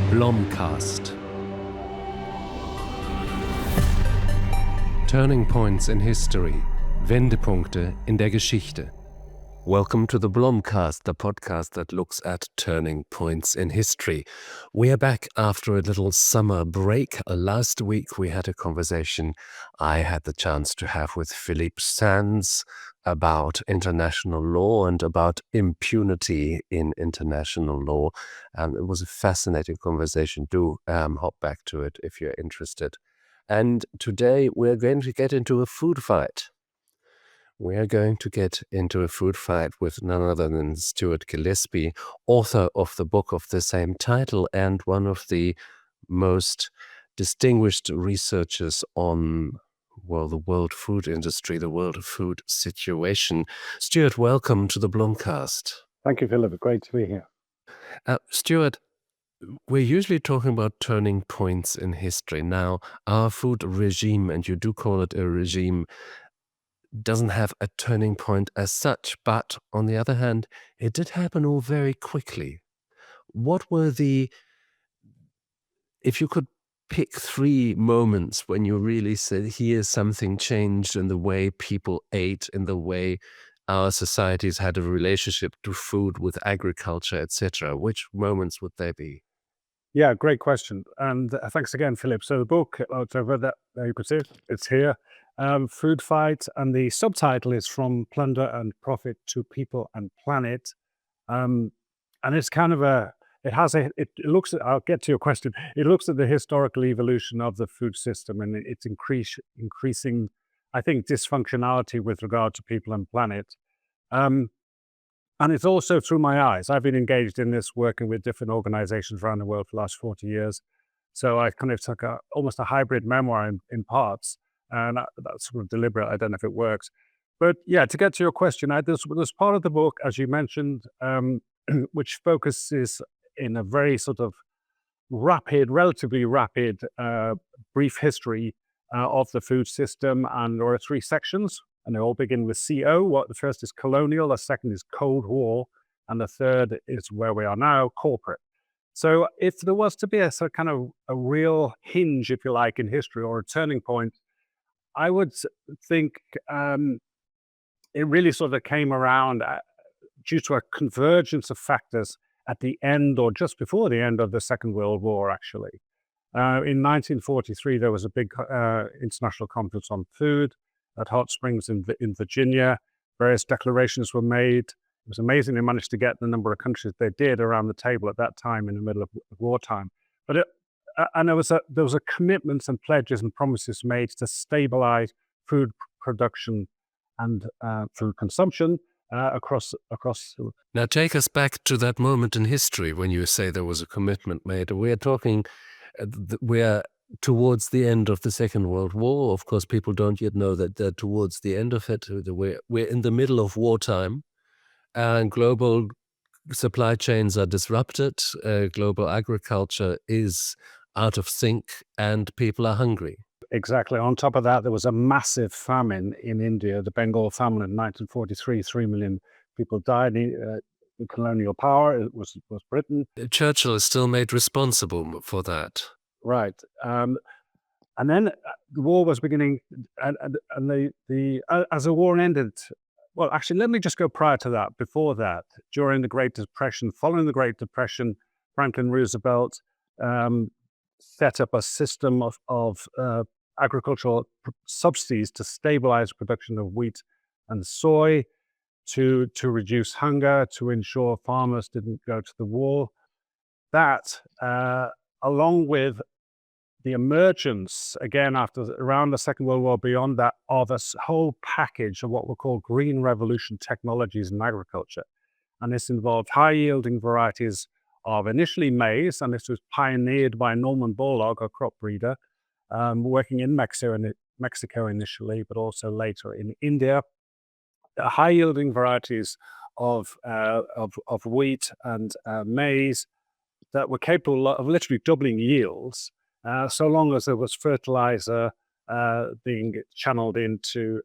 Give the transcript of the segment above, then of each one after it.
BlomCast. Turning Points in History. Wendepunkte in der Geschichte. Welcome to the BlomCast, the podcast that looks at turning points in history. We are back after a little summer break. Last week we had a conversation I had the chance to have with Philippe Sands about international law and about impunity in international law. It was a fascinating conversation. Do hop back to it if you're interested. And today we're going to get into a food fight. We are going to get into a food fight with none other than Stuart Gillespie, author of the book of the same title and one of the most distinguished researchers on, well, the world food industry, the world food situation. Stuart, welcome to the BlomCast. Thank you, Philip. Great to be here. Stuart, we're usually talking about turning points in history. Now, our food regime, and you do call it a regime, doesn't have a turning point as such, but on the other hand, it did happen all very quickly. What were if you could pick three moments when you really said, here's something changed in the way people ate, in the way our societies had a relationship to food with agriculture, etc., which moments would they be? Yeah, great question. And thanks again, Philip. So the book, over that, there you can see it, it's here. Food Fight, and the subtitle is From Plunder and Profit to People and Planet. And it's kind of it looks at, I'll get to your question, it looks at the historical evolution of the food system and its increasing, I think, dysfunctionality with regard to people and planet. And it's also through my eyes. I've been engaged in this working with different organizations around the world for the last 40 years. So I kind of took almost a hybrid memoir in parts. And that's sort of deliberate. I don't know if it works. But yeah, to get to your question, there's part of the book, as you mentioned, which focuses in a very sort of relatively rapid, brief history of the food system. And there are three sections, and they all begin with CO. The first is colonial, the second is Cold War, and the third is where we are now, corporate. So if there was to be a sort of kind of a real hinge, if you like, in history or a turning point, I would think it really sort of came around due to a convergence of factors at the end or just before the end of the Second World War, actually. In 1943, there was a big international conference on food at Hot Springs in Virginia. Various declarations were made. It was amazing they managed to get the number of countries they did around the table at that time in the middle of wartime. But there was a commitments and pledges and promises made to stabilize food production and food consumption across. Now take us back to that moment in history when you say there was a commitment made. We're talking, we're towards the end of the Second World War. Of course, people don't yet know that they're towards the end of it. We're in the middle of wartime, and global supply chains are disrupted. Global agriculture is out of sync, and people are hungry. Exactly. On top of that, there was a massive famine in India, the Bengal famine in 1943. 3 million people died. The colonial power was Britain. Churchill is still made responsible for that. Right. And then the war was beginning, and as the war ended, well, actually, let me just go prior to that. Before that, during the Great Depression, following the Great Depression, Franklin Roosevelt set up a system of agricultural subsidies to stabilize production of wheat and soy, to reduce hunger, to ensure farmers didn't go to the war. That, along with the emergence, again, around the Second World War, beyond that, of a whole package of what were called green revolution technologies in agriculture. And this involved high-yielding varieties of initially maize, and this was pioneered by Norman Borlaug, a crop breeder, working in Mexico initially, but also later in India. High-yielding varieties of wheat and maize that were capable of literally doubling yields, so long as there was fertilizer being channeled into,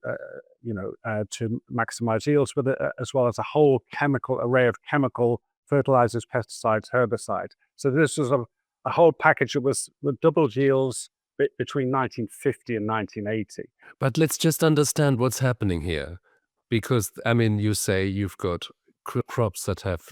to maximize yields, but as well as a whole array of chemical fertilizers, pesticides, herbicides. So this was a whole package. It was the double yields between 1950 and 1980. But let's just understand what's happening here. Because, I mean, you say you've got crops that have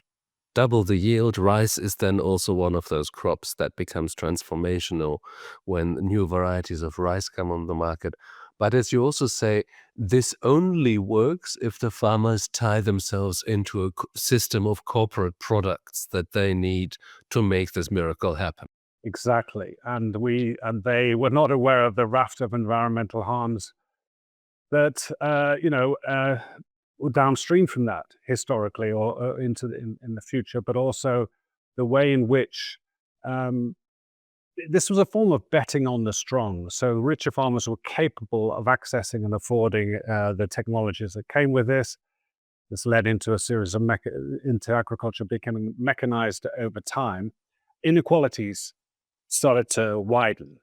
double the yield. Rice is then also one of those crops that becomes transformational when new varieties of rice come on the market. But as you also say, this only works if the farmers tie themselves into a system of corporate products that they need to make this miracle happen. Exactly. And they were not aware of the raft of environmental harms that, were downstream from that historically, or into in the future, but also the way in which this was a form of betting on the strong. So richer farmers were capable of accessing and affording the technologies that came with this. This led into a series of into agriculture becoming mechanized over time. Inequalities started to widen.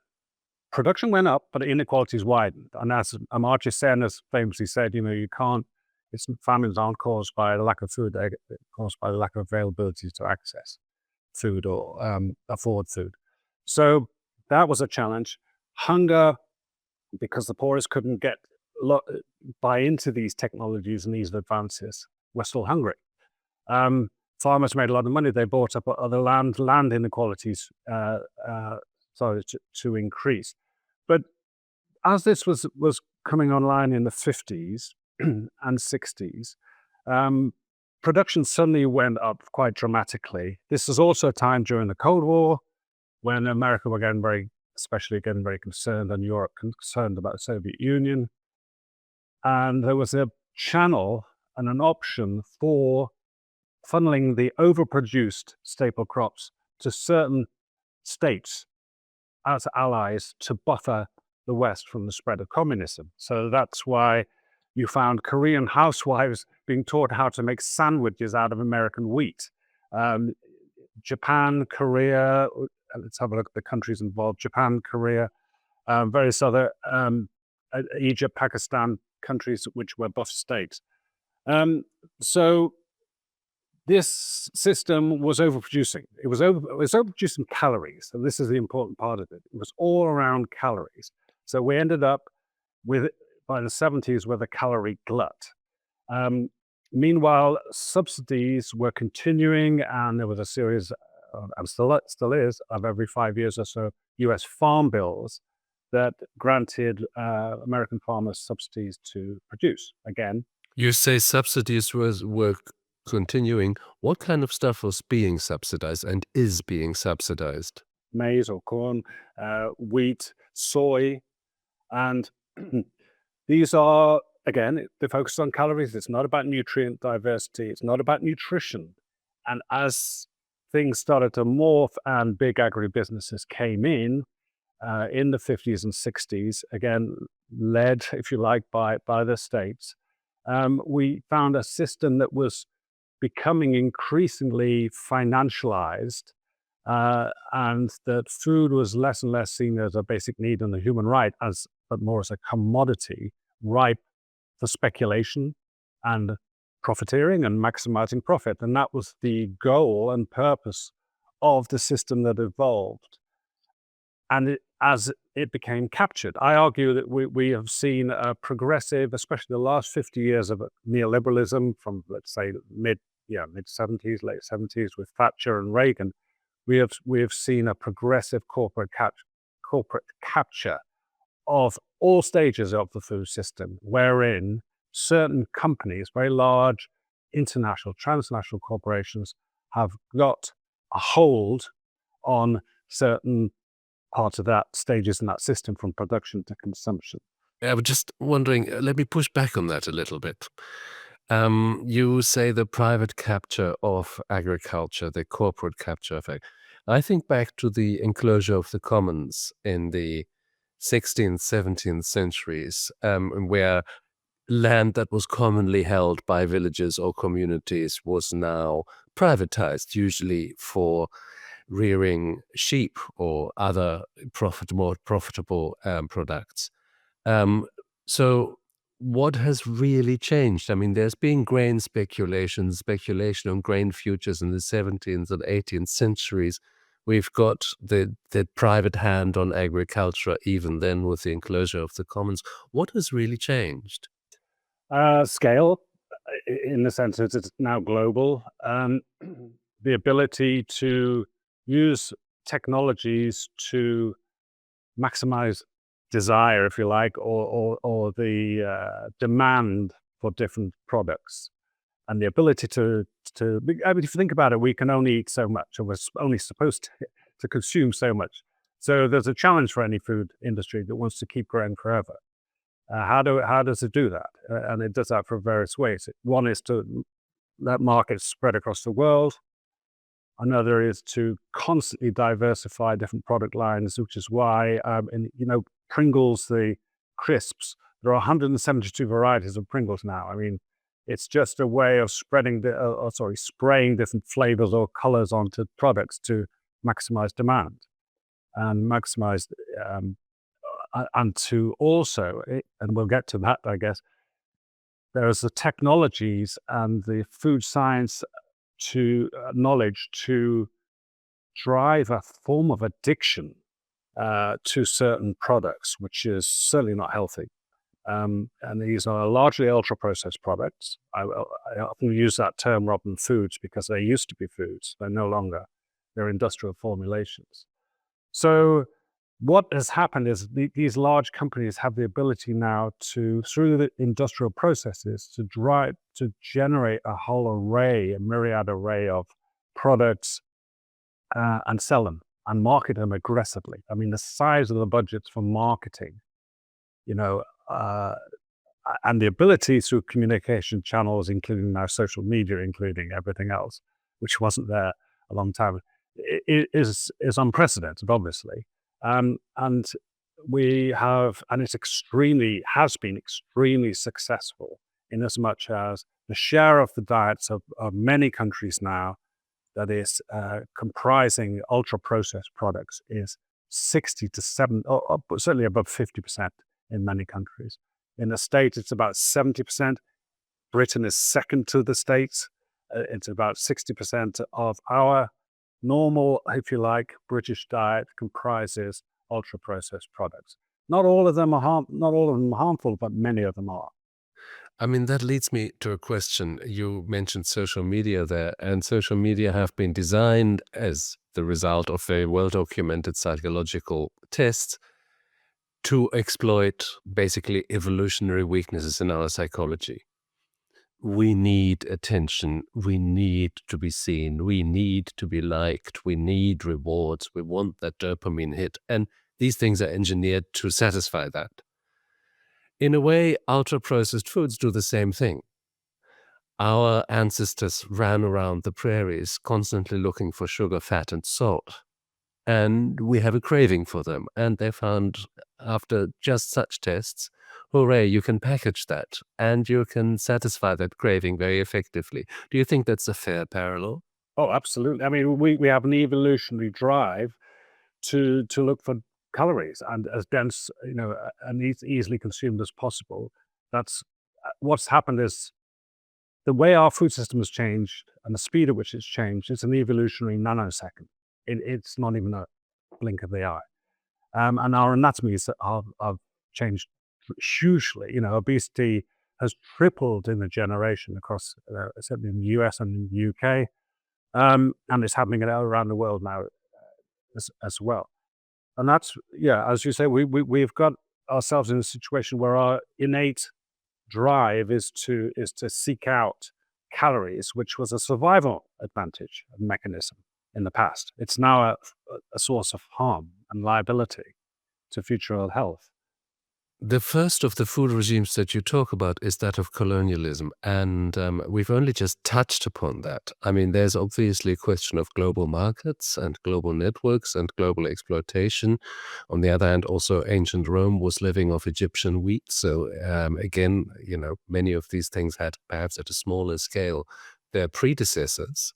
Production went up, but inequalities widened. And as Amartya Sen has famously said, you can't, famines aren't caused by the lack of food, they're caused by the lack of availability to access food or afford food. So that was a challenge. Hunger, because the poorest couldn't buy into these technologies and these advances, were still hungry. Farmers made a lot of money. They bought up other land inequalities started to increase. But as this was coming online in the 50s and 60s, production suddenly went up quite dramatically. This was also a time during the Cold War when America were especially getting very concerned, and Europe concerned about the Soviet Union. And there was a channel and an option for funneling the overproduced staple crops to certain states as allies to buffer the West from the spread of communism. So that's why you found Korean housewives being taught how to make sandwiches out of American wheat. Japan, Korea, let's have a look at the countries involved. Japan, Korea, various other, Egypt, Pakistan, countries which were buffer states. So this system was overproducing. It was overproducing calories. And this is the important part of it. It was all around calories. So we ended up by the 70s, with a calorie glut. Meanwhile, subsidies were continuing, and there was a series, and still is, of every 5 years or so, US farm bills that granted American farmers subsidies to produce. Again, you say subsidies were continuing. What kind of stuff was being subsidized and is being subsidized? Maize or corn, wheat, soy, and these are, again, they focus on calories. It's not about nutrient diversity. It's not about nutrition. And as things started to morph and big agribusinesses came in the 50s and 60s, again, led, if you like, by the states, we found a system that was becoming increasingly financialized, and that food was less and less seen as a basic need and a human right, but more as a commodity ripe for speculation and profiteering and maximizing profit. And that was the goal and purpose of the system that evolved. And as it became captured, I argue that we have seen a progressive, especially the last 50 years of neoliberalism from, let's say, mid 70s, late 70s with Thatcher and Reagan. We have seen a progressive corporate capture of all stages of the food system, wherein certain companies, very large international, transnational corporations, have got a hold on certain parts of that stages in that system, from production to consumption. I was just wondering, let me push back on that a little bit. You say the private capture of agriculture, the corporate capture of agriculture. I think back to the enclosure of the commons in the 16th, 17th centuries, where land that was commonly held by villages or communities was now privatized, usually for rearing sheep or other more profitable products. So what has really changed? I mean, there's been grain speculation on grain futures in the 17th and 18th centuries, We've got the private hand on agriculture, even then with the enclosure of the commons. What has really changed? Scale, in the sense that it's now global. The ability to use technologies to maximize desire, if you like, or the demand for different products, and the ability to. I mean, if you think about it, we can only eat so much, and we're only supposed to consume so much. So there's a challenge for any food industry that wants to keep growing forever. How does it do that? And it does that for various ways. One is to let markets spread across the world. Another is to constantly diversify different product lines, which is why, Pringles, the crisps, there are 172 varieties of Pringles now. I mean, it's just a way of spraying different flavors or colors onto products to maximize demand and maximize, and to also, and we'll get to that, I guess, there's the technologies and the food science knowledge to drive a form of addiction to certain products, which is certainly not healthy. And these are largely ultra-processed products. I often use that term rather than foods because they used to be foods. They're no longer. They're industrial formulations. So what has happened is these large companies have the ability now to, through the industrial processes, to generate a whole array, a myriad array of products and sell them and market them aggressively. I mean, the size of the budgets for marketing, and the ability through communication channels, including now social media, including everything else, which wasn't there a long time, is unprecedented, obviously. And it has been extremely successful in as much as the share of the diets of many countries now that is comprising ultra-processed products is 60 to 7, or certainly above 50% in many countries. In the States, it's about 70%. Britain is second to the States. It's about 60% of our normal, if you like, British diet comprises ultra-processed products. Not all of them are harmful, but many of them are. I mean, that leads me to a question. You mentioned social media there, and social media have been designed as the result of very well-documented psychological tests to exploit basically evolutionary weaknesses in our psychology. We need attention. We need to be seen. We need to be liked. We need rewards. We want that dopamine hit. And these things are engineered to satisfy that. In a way, ultra-processed foods do the same thing. Our ancestors ran around the prairies constantly looking for sugar, fat, and salt. And we have a craving for them. And they found, after just such tests, hooray, you can package that and you can satisfy that craving very effectively. Do you think that's a fair parallel? Oh, absolutely. I mean, we have an evolutionary drive to look for calories and as dense, and easily consumed as possible. That's what's happened is the way our food system has changed and the speed at which it's changed is an evolutionary nanosecond. It's not even a blink of the eye. And our anatomies have changed hugely. Obesity has tripled in a generation across, certainly in the US and in the UK. And it's happening around the world now as well. And that's, as you say, we've got ourselves in a situation where our innate drive is to seek out calories, which was a survival advantage mechanism in the past. It's now a source of harm and liability to future health. The first of the food regimes that you talk about is that of colonialism, and we've only just touched upon that. I mean, there's obviously a question of global markets and global networks and global exploitation. On the other hand, also ancient Rome was living off Egyptian wheat. So again, many of these things had perhaps at a smaller scale their predecessors.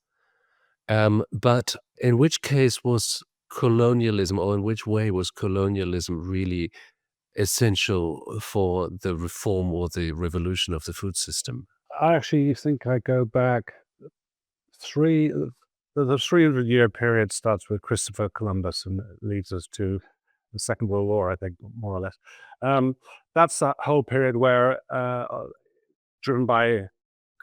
But in which case was colonialism, or in which way was colonialism really essential for the reform or the revolution of the food system? I actually think I go back the 300-year period starts with Christopher Columbus and leads us to the Second World War, I think, more or less. That's that whole period where driven by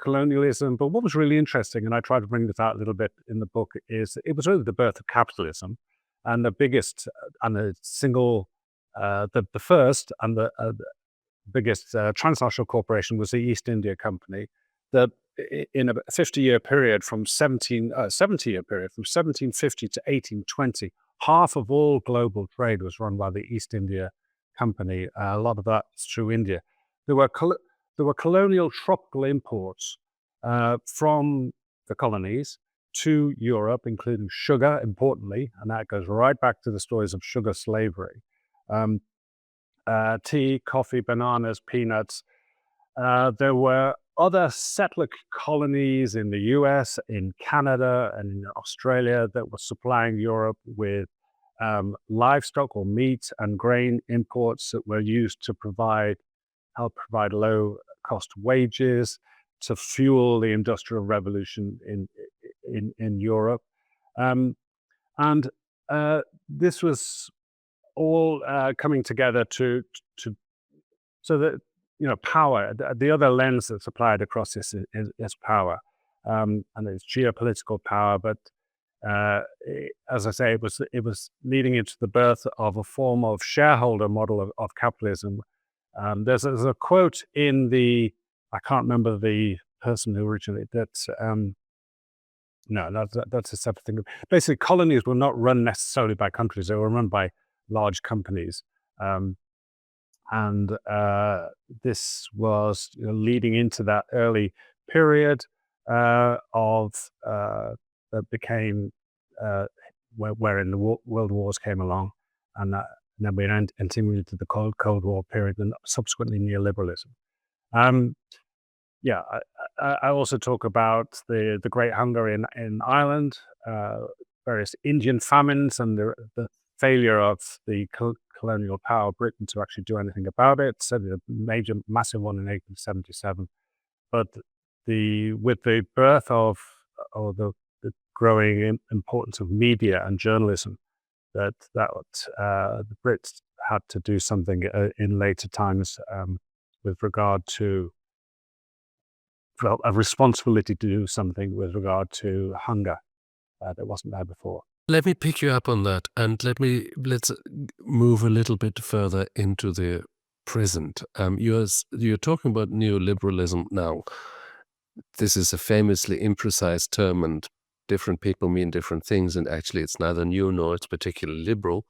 colonialism. But what was really interesting, and I try to bring this out a little bit in the book, is it was really the birth of capitalism, and the biggest and the single, the first and the biggest transnational corporation was the East India Company. That in a 50-year period from 70-year period from 1750 to 1820, half of all global trade was run by the East India Company. A lot of that through India. There were colonial tropical imports from the colonies to Europe, including sugar, importantly, and that goes right back to the stories of sugar slavery. Tea, coffee, bananas, peanuts. There were other settler colonies in the US, in Canada, and in Australia that were supplying Europe with livestock or meat and grain imports that were used to help provide low-cost wages to fuel the Industrial Revolution in Europe. And this was all coming together so that, power, the other lens that's applied across this is power. And it's geopolitical power, but as I say, it was leading into the birth of a form of shareholder model of capitalism. There's a quote in I can't remember the person who originated that. No, that's a separate thing. Basically, colonies were not run necessarily by countries; they were run by large companies. And this was leading into that early period that became wherein the world wars came along, and then we entered into the Cold War period and subsequently neoliberalism. I also talk about the Great Hunger in Ireland, various Indian famines, and the failure of the colonial power Britain to actually do anything about it. So the massive one in 1877. But with the birth of the growing importance of media and journalism, that the Brits had to do something in later times with regard to a responsibility to do something with regard to hunger that wasn't there before. Let me pick you up on that, and let's move a little bit further into the present. You're talking about neoliberalism now. This is a famously imprecise term, and different people mean different things, and actually it's neither new nor it's particularly liberal.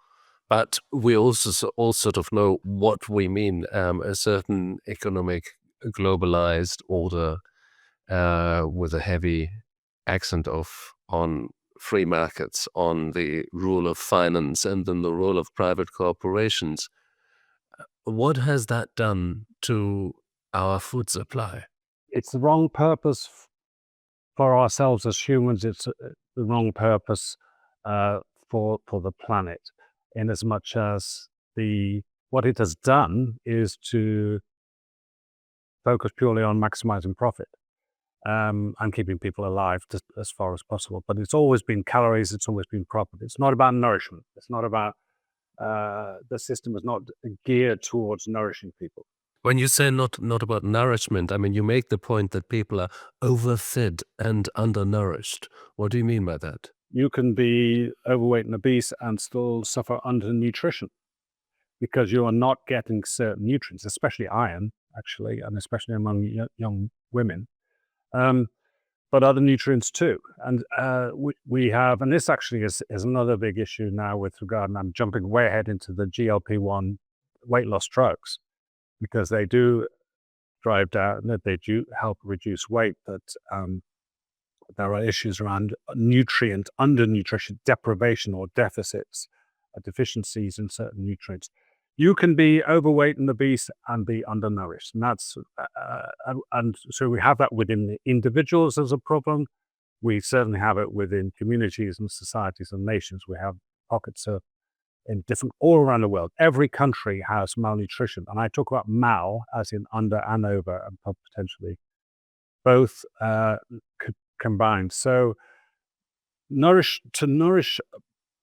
But we also all sort of know what we mean, a certain economic globalized order with a heavy accent on free markets, on the rule of finance, and then the role of private corporations. What has that done to our food supply? It's the wrong purpose for ourselves as humans. It's the wrong purpose for the planet, in as much as what it has done is to focus purely on maximizing profit and keeping people alive as far as possible. But it's always been calories. It's always been profit. It's not about nourishment. It's not about the system is not geared towards nourishing people. When you say not about nourishment, I mean, you make the point that people are overfed and undernourished. What do you mean by that? You can be overweight and obese and still suffer undernutrition because you are not getting certain nutrients, especially iron, actually, and especially among young women, but other nutrients too. And we have, and this actually is another big issue now with regard, and I'm jumping way ahead into the GLP-1 weight loss drugs, because they do drive down, they do help reduce weight, but there are issues around undernutrition, deprivation or deficits, deficiencies in certain nutrients. You can be overweight and obese and be undernourished, and that's and so we have that within the individuals as a problem. We certainly have it within communities and societies and nations. We have pockets of all around the world. Every country has malnutrition, and I talk about mal as in under and over, and potentially both combined. So to nourish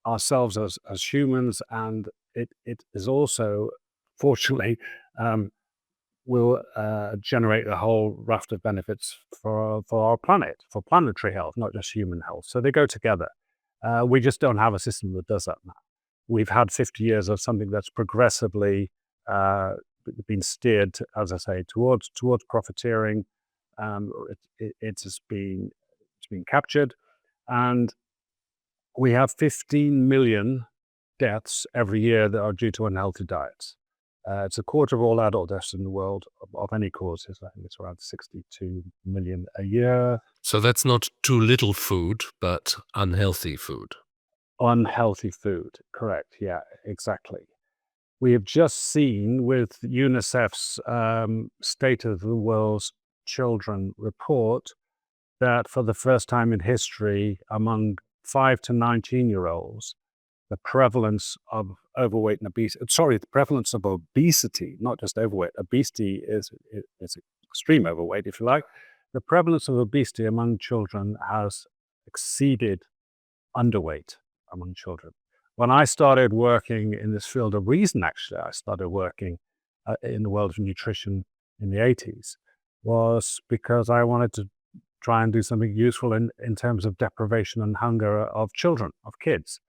ourselves as humans, and it is also, fortunately, will generate a whole raft of benefits for our planet, for planetary health, not just human health. So they go together. We just don't have a system that does that now. We've had 50 years of something that's progressively been steered, as I say, towards profiteering. It's been captured, and we have 15 million deaths every year that are due to unhealthy diets. It's a quarter of all adult deaths in the world of any causes. I think it's around 62 million a year. So that's not too little food, but unhealthy food. Unhealthy food, correct. Yeah, exactly. We have just seen with UNICEF's State of the World's Children report that for the first time in history, among 5 to 19-year-olds, the prevalence of overweight and obesity, the prevalence of obesity, not just overweight, obesity is extreme overweight, if you like. The prevalence of obesity among children has exceeded underweight among children. When I started working in this field of reason, actually, I started working in the world of nutrition in the 80s, was because I wanted to try and do something useful in terms of deprivation and hunger of children, of kids,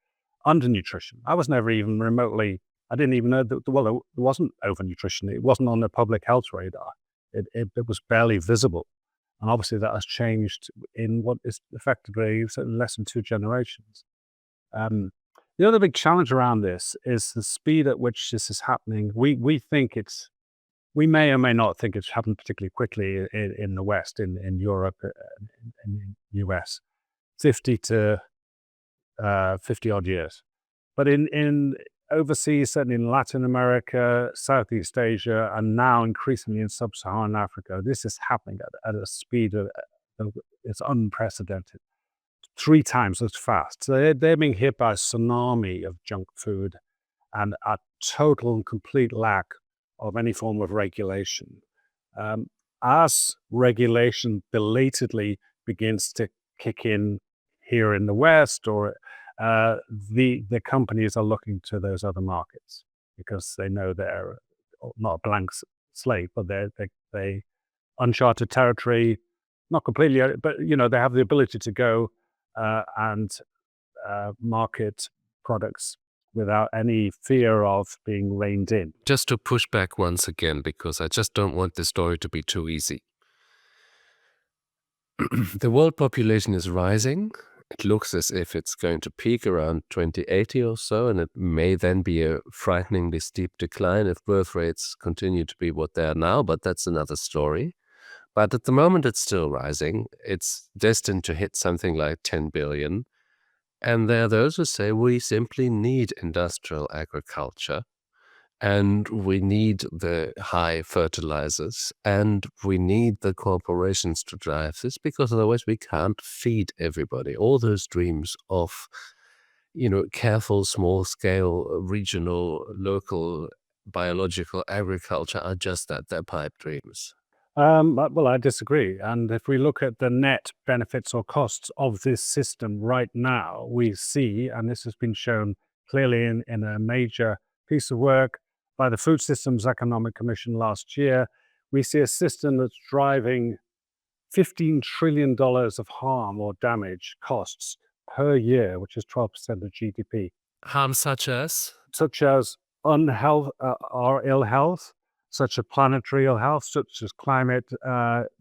undernutrition. I was never even remotely, I didn't even know that, well, there wasn't overnutrition. It wasn't on the public health radar. It was barely visible. And obviously that has changed in what is effectively less than 2 generations. The other big challenge around this is the speed at which this is happening. We may or may not think it's happened particularly quickly in the West, in Europe, in the US, 50 to 50 odd years. But in overseas, certainly in Latin America, Southeast Asia, and now increasingly in sub-Saharan Africa, this is happening at a speed it's unprecedented. 3 times as fast. So they're being hit by a tsunami of junk food and a total and complete lack of any form of regulation. As regulation belatedly begins to kick in here in the West, or the companies are looking to those other markets because they know they're not a blank slate, but they uncharted territory, not completely, but they have the ability to go and market products without any fear of being reined in. Just to push back once again, because I just don't want this story to be too easy. The world population is rising. It looks as if it's going to peak around 2080 or so, and it may then be a frighteningly steep decline if birth rates continue to be what they are now, but that's another story. But at the moment, it's still rising. It's destined to hit something like 10 billion. And there are those who say we simply need industrial agriculture, and we need the high fertilizers, and we need the corporations to drive this, because otherwise we can't feed everybody. All those dreams of, careful, small-scale, regional, local, biological agriculture are just that. They're pipe dreams. Well, I disagree. And if we look at the net benefits or costs of this system right now, we see, and this has been shown clearly in a major piece of work by the Food Systems Economic Commission last year, we see a system that's driving $15 trillion of harm or damage costs per year, which is 12% of GDP. Harm such as? Such as unhealth or ill health, such as planetary ill health, such as climate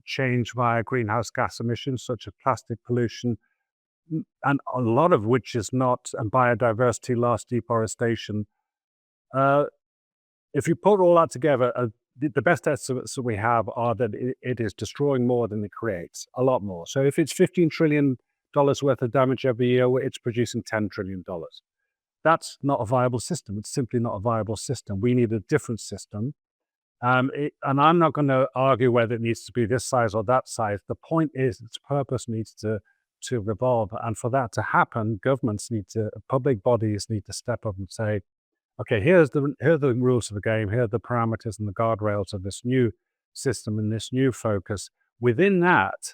change via greenhouse gas emissions, such as plastic pollution, and a lot of which is not, and biodiversity loss, deforestation. If you put all that together, the best estimates that we have are that it is destroying more than it creates, a lot more. So if it's $15 trillion worth of damage every year, it's producing $10 trillion. That's not a viable system. It's simply not a viable system. We need a different system. And I'm not going to argue whether it needs to be this size or that size. The point is its purpose needs to revolve. And for that to happen, governments public bodies need to step up and say, okay, here are the rules of the game, here are the parameters and the guardrails of this new system and this new focus. Within that,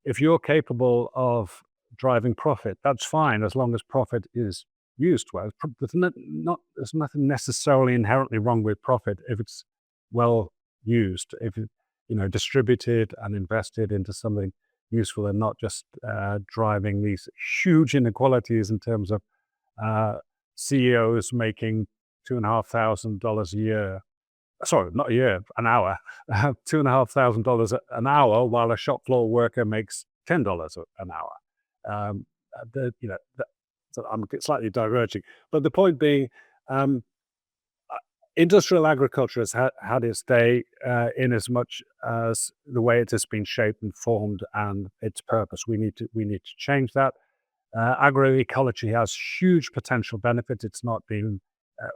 if you're capable of driving profit. That's fine as long as profit is used well. There's nothing necessarily inherently wrong with profit if it's well used, if it, distributed and invested into something useful, and not just driving these huge inequalities in terms of CEOs making $2,500 a year. Sorry, not a year, an hour. $2,500 an hour, while a shop floor worker makes $10 an hour. Um, so I'm slightly diverging, but the point being, industrial agriculture has had its day in as much as the way it has been shaped and formed and its purpose. We need to change that. Agroecology has huge potential benefits. It's not been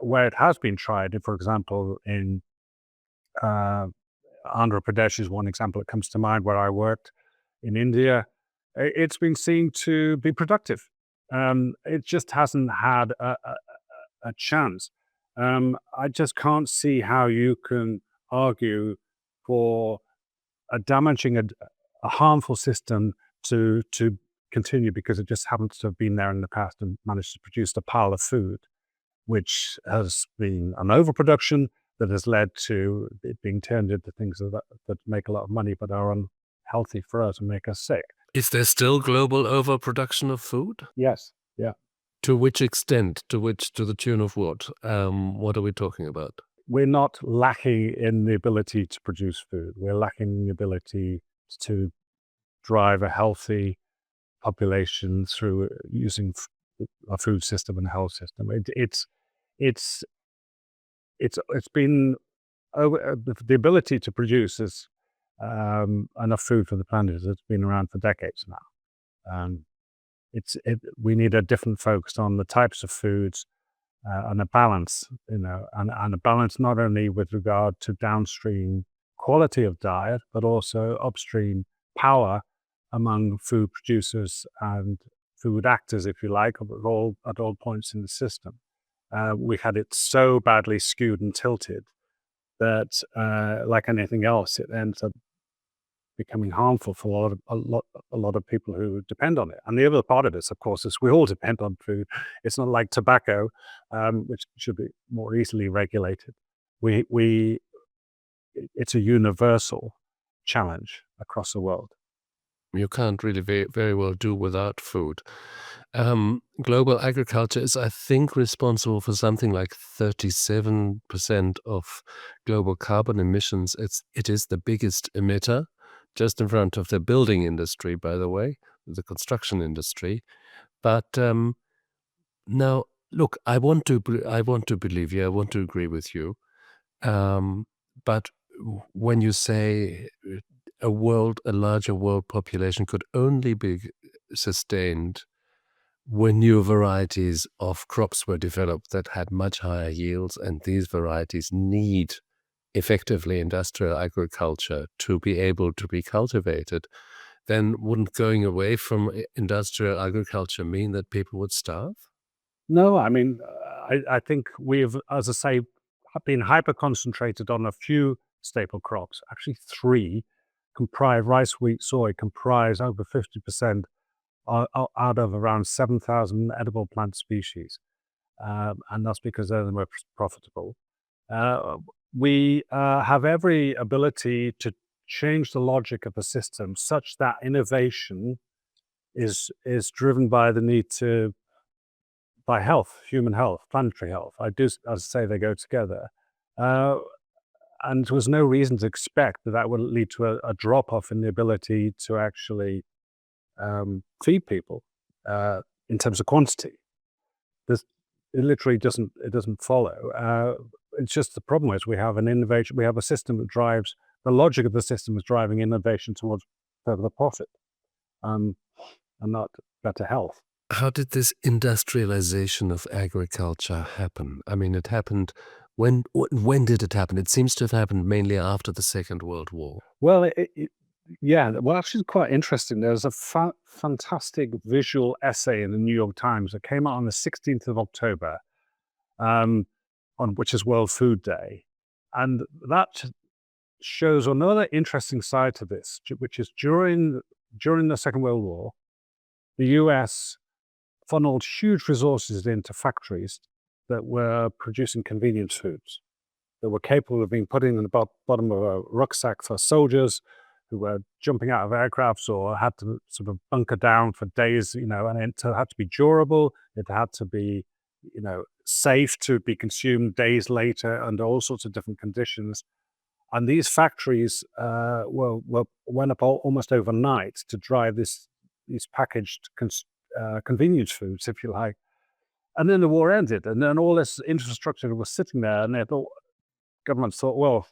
where it has been tried. For example, in Andhra Pradesh is one example that comes to mind where I worked. In India, it's been seen to be productive. It just hasn't had a chance. I just can't see how you can argue for damaging a harmful system to continue because it just happens to have been there in the past and managed to produce a pile of food, which has been an overproduction that has led to it being turned into things that make a lot of money but are unhealthy for us and make us sick. Is there still global overproduction of food? Yes. Yeah. To which extent? To the tune of what? What are we talking about? We're not lacking in the ability to produce food. We're lacking in the ability to drive a healthy population through using a food system and health system. It's been over the ability to produce enough food for the planet has been around for decades now. We need a different focus on the types of foods and a balance, and a balance not only with regard to downstream quality of diet, but also upstream power among food producers and food actors, if you like, at all points in the system. We had it so badly skewed and tilted that, like anything else, it ends up becoming harmful for a lot of people who depend on it. And the other part of this, of course, is we all depend on food. It's not like tobacco, which should be more easily regulated. It's a universal challenge across the world. You can't really very well do without food. Global agriculture is, I think, responsible for something like 37% of global carbon emissions. It is the biggest emitter, just in front of the building industry, by the way, the construction industry. But now, look, I want to believe you. I want to agree with you. But when you say a larger world population could only be sustained when new varieties of crops were developed that had much higher yields, and these varieties need effectively industrial agriculture to be able to be cultivated, then wouldn't going away from industrial agriculture mean that people would starve? No, I mean, I think we've, as I say, been hyper concentrated on a few staple crops. Actually, three comprise rice, wheat, soy, comprise over 50% out of around 7,000 edible plant species. And that's because they're the most profitable. We have every ability to change the logic of the system such that innovation is driven by the need by health, human health, planetary health. As I say, they go together. And there was no reason to expect that would lead to a drop-off in the ability to actually feed people in terms of quantity. It literally doesn't follow. It's just the problem is we have a system that drives, the logic of the system is driving innovation towards further profit and not better health. How did this industrialization of agriculture happen? I mean, it happened, when did it happen? It seems to have happened mainly after the Second World War. Well, well, actually, it's quite interesting. There's a fantastic visual essay in the New York Times that came out on the 16th of October, on which is World Food Day. And that shows another interesting side to this, which is during the Second World War, the US funneled huge resources into factories that were producing convenience foods, that were capable of being put in the bottom of a rucksack for soldiers who were jumping out of aircrafts or had to sort of bunker down for days, and it had to be durable. It had to be, safe to be consumed days later under all sorts of different conditions. And these factories went up almost overnight to drive these packaged convenience foods, if you like. And then the war ended, and then all this infrastructure was sitting there, and governments thought, well,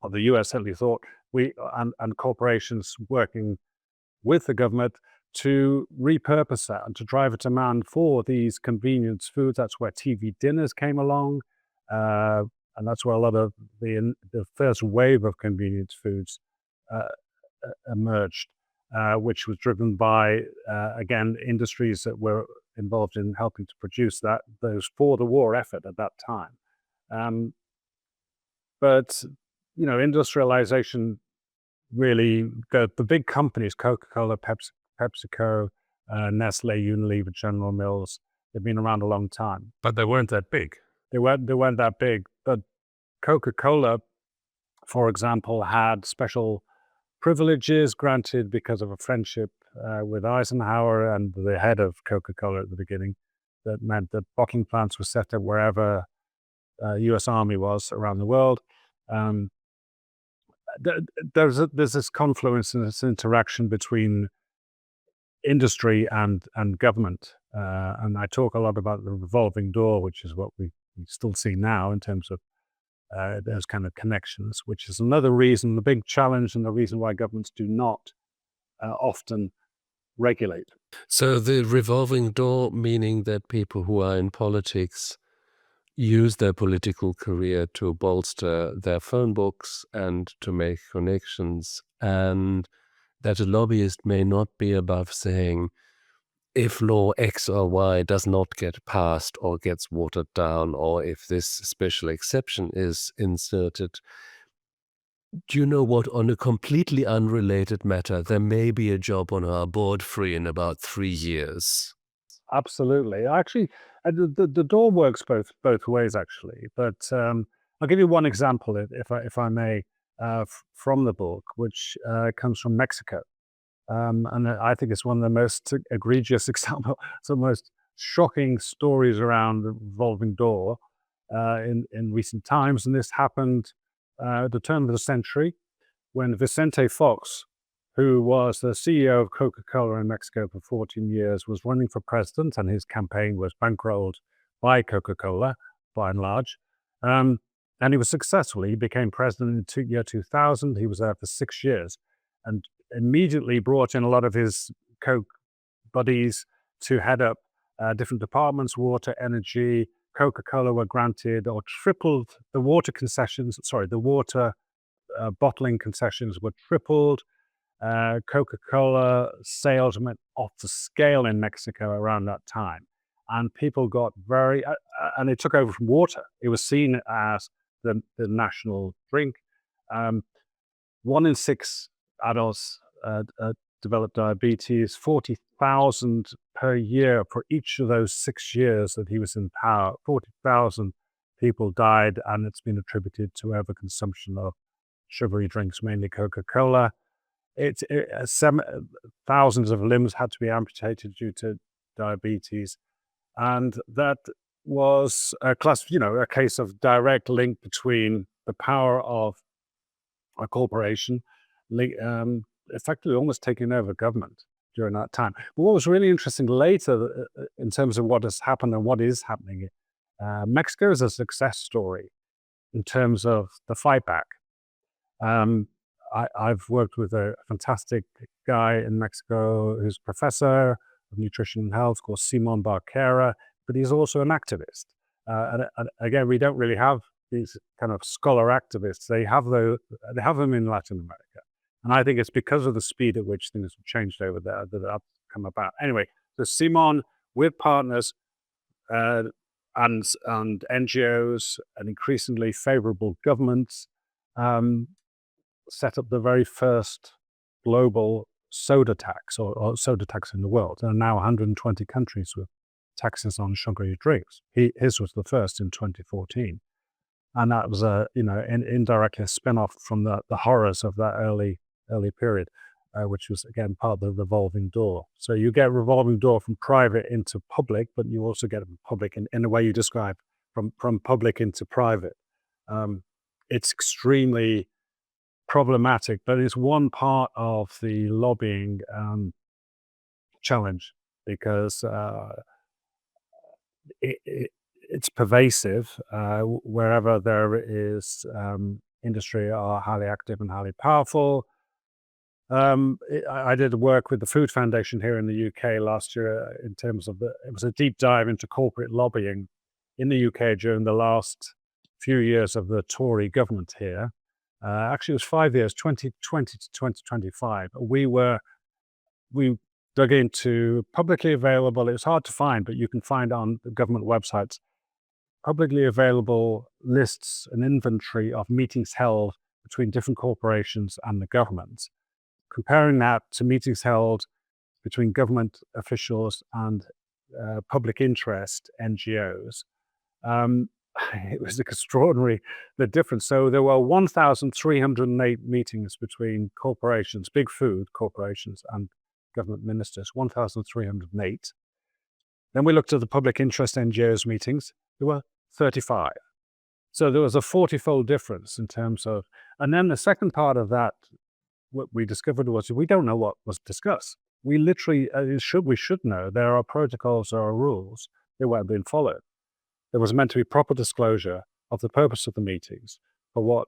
or the US certainly thought, and corporations working with the government to repurpose that and to drive a demand for these convenience foods. That's where TV dinners came along, and that's where a lot of the first wave of convenience foods uh, emerged, which was driven by again industries that were involved in helping to produce those for the war effort at that time. Um, but industrialization really, the big companies, Coca-Cola, PepsiCo, Nestle, Unilever, General Mills, they've been around a long time. But they weren't that big. They weren't that big. But Coca-Cola, for example, had special privileges granted because of a friendship with Eisenhower and the head of Coca-Cola at the beginning. That meant that bottling plants were set up wherever US Army was around the world. Um, there's this confluence and this interaction between industry and government, and I talk a lot about the revolving door, which is what we still see now in terms of those kind of connections, which is another reason, the big challenge, and the reason why governments do not often regulate. So the revolving door, meaning that people who are in politics use their political career to bolster their phone books and to make connections, and that a lobbyist may not be above saying, if law X or Y does not get passed or gets watered down, or if this special exception is inserted, do you know what? On a completely unrelated matter, there may be a job on our board free in about 3 years. Absolutely. Actually, the door works both ways, actually. But I'll give you one example, if I may, from the book, which comes from Mexico. And I think it's one of the most egregious example, some most shocking stories around the revolving door in recent times. And this happened at the turn of the century when Vicente Fox, who was the CEO of Coca-Cola in Mexico for 14 years, was running for president, and his campaign was bankrolled by Coca-Cola, by and large. And he was successful. He became president in year 2000. He was there for 6 years and immediately brought in a lot of his Coke buddies to head up different departments, water, energy. Coca-Cola were granted or tripled the water concessions. Sorry, the water bottling concessions were tripled. Coca-Cola sales went off the scale in Mexico around that time. And people got and it took over from water. It was seen as the national drink. 1 in 6 adults developed diabetes, 40,000 per year for each of those 6 years that he was in power. 40,000 people died, and it's been attributed to overconsumption of sugary drinks, mainly Coca-Cola. Thousands of limbs had to be amputated due to diabetes, and that was a case of direct link between the power of a corporation, effectively almost taking over government during that time. But what was really interesting later, in terms of what has happened and what is happening, Mexico is a success story in terms of the fight back. I've worked with a fantastic guy in Mexico who's professor of nutrition and health called Simon Barquera, but he's also an activist. And again, we don't really have these kind of scholar activists. They have them in Latin America. And I think it's because of the speed at which things have changed over there that have come about. Anyway, so Simon, with partners and NGOs and increasingly favorable governments, set up the very first global soda tax or soda tax in the world. There are now 120 countries with taxes on sugary drinks. His was the first in 2014. And that was indirectly a spin-off from the horrors of that early period, which was again part of the revolving door. So you get revolving door from private into public, but you also get public in the way you described, from public into private. It's extremely problematic, but it's one part of the lobbying challenge, because it's pervasive. Wherever there is industry are highly active and highly powerful. I did work with the Food Foundation here in the UK last year in terms of it was a deep dive into corporate lobbying in the UK during the last few years of the Tory government here. Actually, it was 5 years, 2020 to 2025. We dug into publicly available, it was hard to find, but you can find on the government websites, publicly available lists and inventory of meetings held between different corporations and the government, comparing that to meetings held between government officials and public interest NGOs. It was extraordinary, the difference. So there were 1,308 meetings between corporations, big food corporations, and government ministers, 1,308. Then we looked at the public interest NGOs meetings, there were 35. So there was a 40-fold difference in terms of, and then the second part of that, what we discovered was we don't know what was discussed. We literally, we should know, there are protocols, there are rules, they weren't being followed. There was meant to be proper disclosure of the purpose of the meetings, for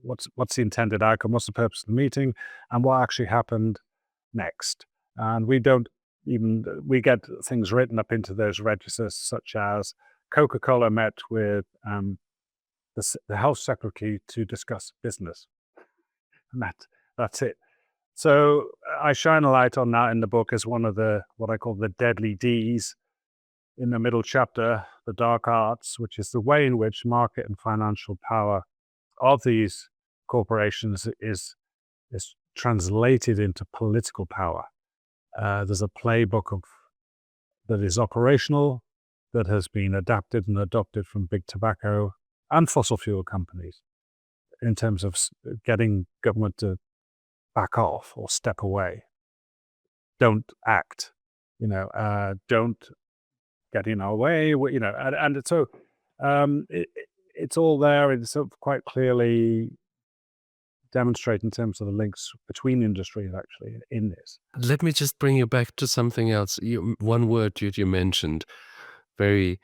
what's the intended outcome, what's the purpose of the meeting, and what actually happened next. And we get things written up into those registers, such as Coca-Cola met with the health secretary to discuss business. And that's it. So I shine a light on that in the book as one of what I call the deadly Ds. In the middle chapter, the dark arts, which is the way in which market and financial power of these corporations is translated into political power. There's a playbook that is operational, that has been adapted and adopted from big tobacco and fossil fuel companies in terms of getting government to back off or step away. Don't act, don't get in our way, and so it's all there. It's sort of quite clearly demonstrated in terms of the links between industries actually in this. Let me just bring you back to something else. One word you mentioned very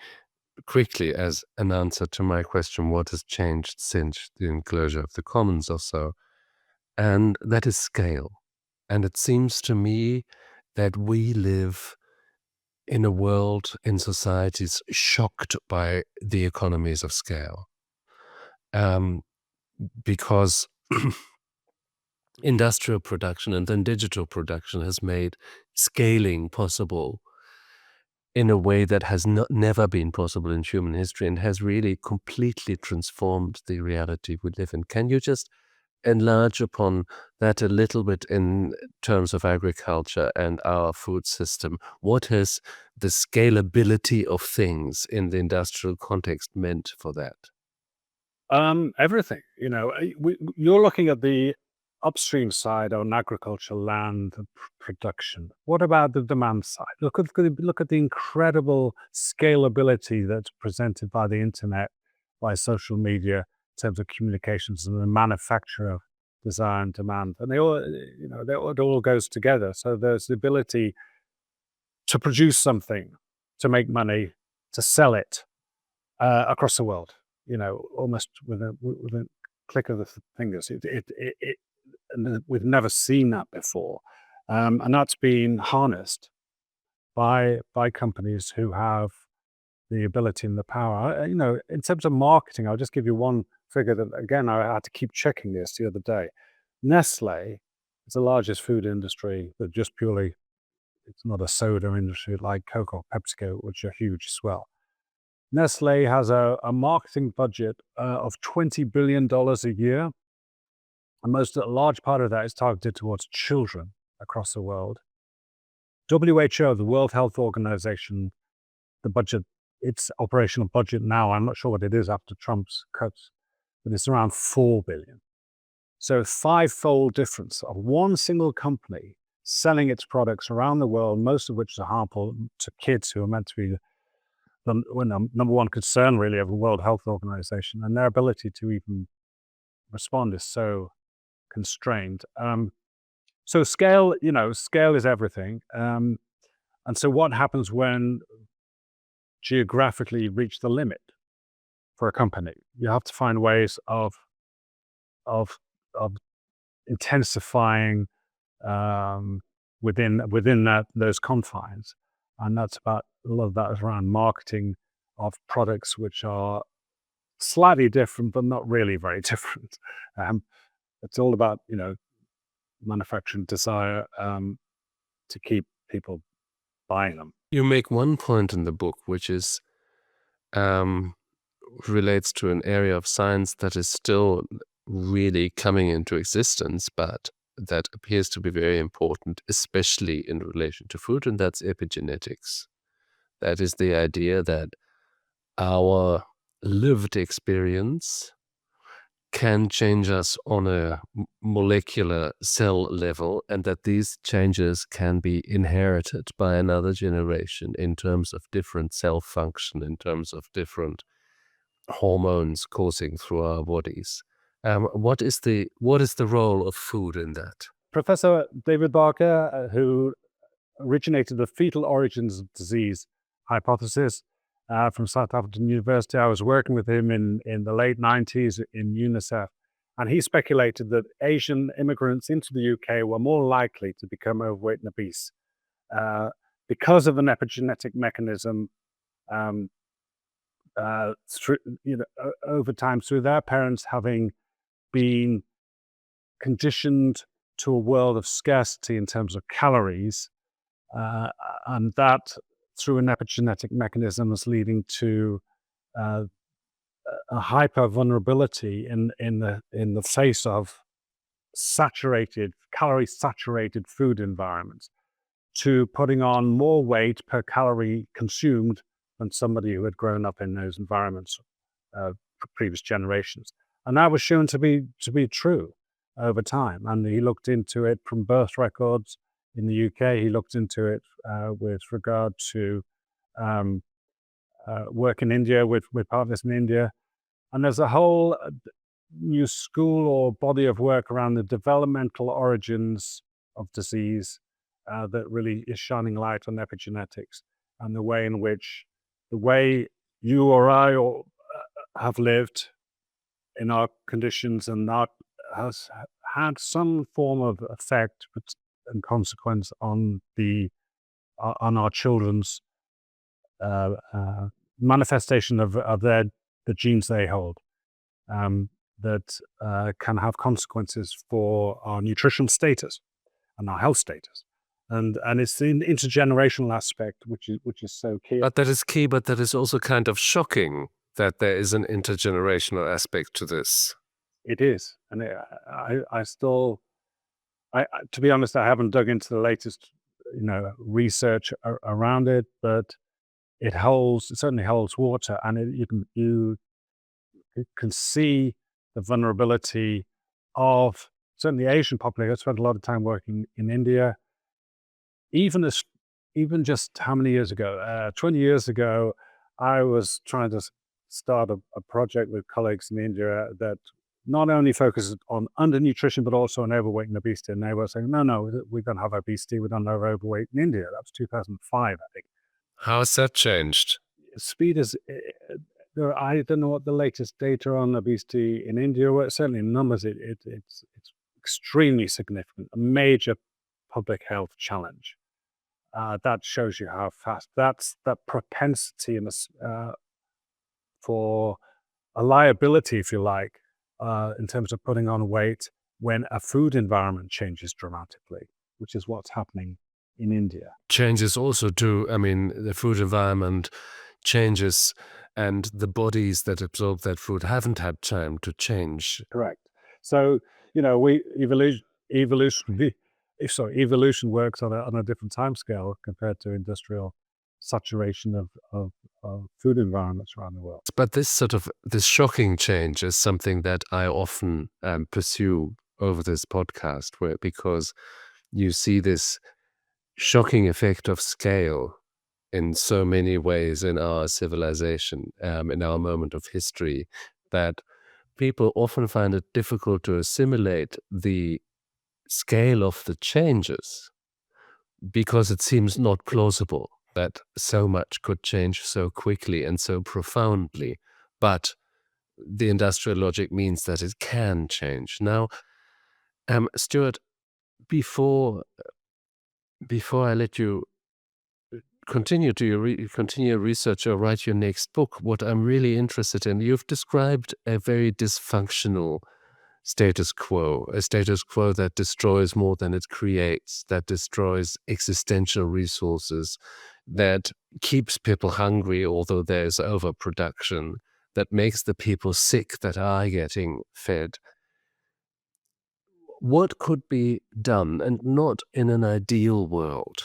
quickly as an answer to my question, what has changed since the enclosure of the commons or so? And that is scale. And it seems to me that we live in a world, in societies shocked by the economies of scale. Because industrial production and then digital production has made scaling possible in a way that has never been possible in human history, and has really completely transformed the reality we live in. Can you just enlarge upon that a little bit in terms of agriculture and our food system? What has the scalability of things in the industrial context meant for that? Everything, you're looking at the upstream side on agriculture, land production. What about the demand side? Look at the incredible scalability that's presented by the internet, by social media, in terms of communications and the manufacture of desire and demand. And it all goes together. So there's the ability to produce something, to make money, to sell it across the world, almost with a click of the fingers. And we've never seen that before. And that's been harnessed by companies who have the ability and the power. In terms of marketing, I'll just give you one figure that, again, I had to keep checking this the other day. Nestle is the largest food industry that just purely, it's not a soda industry like Coke or PepsiCo, which are huge as well. Nestle has a marketing budget of $20 billion a year. And a large part of that is targeted towards children across the world. WHO, the World Health Organization, the budget, its operational budget now, I'm not sure what it is after Trump's cuts, but it's around 4 billion. So five-fold difference of one single company selling its products around the world, most of which are harmful to kids who are meant to be the number one concern really of the World Health Organization, and their ability to even respond is so constrained. So scale is everything. And so what happens when geographically you reach the limit for a company? You have to find ways of intensifying within those confines, and that's about a lot of that is around marketing of products which are slightly different, but not really very different. It's all about manufacturing desire to keep people buying them. You make one point in the book, which is relates to an area of science that is still really coming into existence, but that appears to be very important, especially in relation to food, and that's epigenetics. That is the idea that our lived experience can change us on a molecular cell level, and that these changes can be inherited by another generation in terms of different cell function, in terms of different hormones coursing through our bodies. What is the role of food in that? Professor David Barker, who originated the fetal origins of disease hypothesis from Southampton University. I was working with him in the late 90s in UNICEF, and he speculated that Asian immigrants into the UK were more likely to become overweight and obese because of an epigenetic mechanism through, over time, through their parents having been conditioned to a world of scarcity in terms of calories, and that through an epigenetic mechanism is leading to a hyper vulnerability in the face of calorie saturated food environments, to putting on more weight per calorie consumed than somebody who had grown up in those environments for previous generations. And that was shown to be true over time. And he looked into it from birth records in the UK. He looked into it with regard to work in India with partners in India. And there's a whole new school or body of work around the developmental origins of disease that really is shining light on epigenetics and the way in which you or I have lived in our conditions, and that has had some form of effect and consequence on our children's manifestation of the genes they hold, that can have consequences for our nutritional status and our health status. And it's the intergenerational aspect which is so key. But that is key, but that is also kind of shocking that there is an intergenerational aspect to this. It is. And to be honest, I haven't dug into the latest, research around it, but it certainly holds water, and you can see the vulnerability of certainly Asian population. I spent a lot of time working in India. Even just how many years ago? 20 years ago, I was trying to start a project with colleagues in India that not only focuses on undernutrition, but also on overweight and obesity. And they were saying, no, we don't have obesity, we don't have overweight in India. That was 2005, I think. How has that changed? Speed is, I don't know what the latest data on obesity in India were. Certainly in numbers, it's extremely significant, a major public health challenge. That shows you how fast. That's that propensity for a liability, if you like, in terms of putting on weight when a food environment changes dramatically, which is what's happening in India. Changes also too. I mean, the food environment changes, and the bodies that absorb that food haven't had time to change. Correct. So evolution works on a different time scale compared to industrial saturation of food environments around the world. But this shocking change is something that I often pursue over this podcast, because you see this shocking effect of scale in so many ways in our civilization, in our moment of history, that people often find it difficult to assimilate the scale of the changes because it seems not plausible that so much could change so quickly and so profoundly. But the industrial logic means that it can change. Now, Stuart, before I let you continue your research or write your next book, what I'm really interested in, you've described a very dysfunctional status quo, a status quo that destroys more than it creates, that destroys existential resources, that keeps people hungry although there's overproduction, that makes the people sick that are getting fed. What could be done, and not in an ideal world,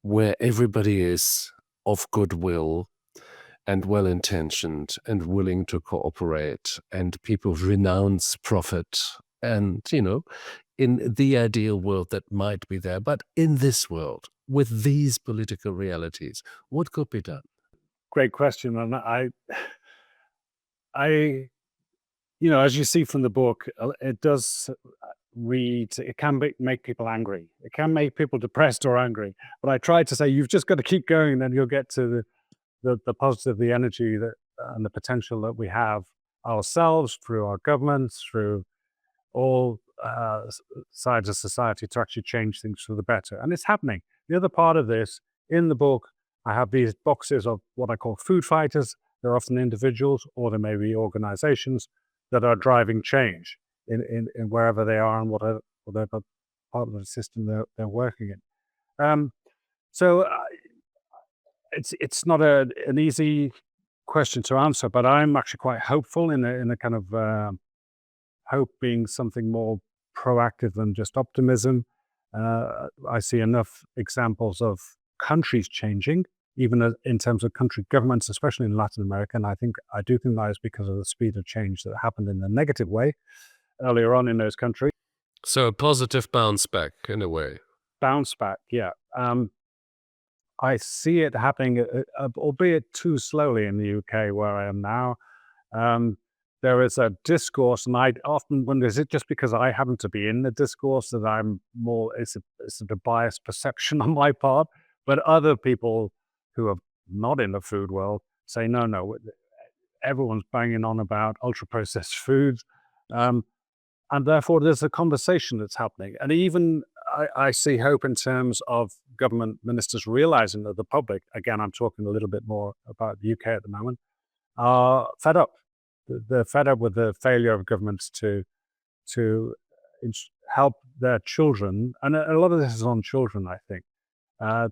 where everybody is of goodwill and well-intentioned and willing to cooperate, and people renounce profit, and, in the ideal world that might be there. But in this world, with these political realities, what could be done? Great question. And as you see from the book, it does it can make people angry. It can make people depressed or angry. But I try to say, you've just got to keep going, then you'll get to the positive, the energy and the potential that we have ourselves, through our governments, through all sides of society, to actually change things for the better. And it's happening. The other part of this, in the book, I have these boxes of what I call food fighters. They're often individuals, or they may be organizations that are driving change in wherever they are and whatever part of the system they're working in. So it's not an easy question to answer, but I'm actually quite hopeful in a kind of hope being something more proactive than just optimism. I see enough examples of countries changing, even in terms of country governments, especially in Latin America. And I do think that is because of the speed of change that happened in a negative way earlier on in those countries. So a positive bounce back, in a way. Bounce back, yeah. I see it happening, albeit too slowly in the UK, where I am now. There is a discourse, and I often wonder, is it just because I happen to be in the discourse that I'm more, is it a biased perception on my part? But other people who are not in the food world say, no, everyone's banging on about ultra-processed foods. And therefore, there's a conversation that's happening. And even I see hope in terms of government ministers realizing that the public, again, I'm talking a little bit more about the UK at the moment, are fed up. They're fed up with the failure of governments to help their children, and a lot of this is on children, I think,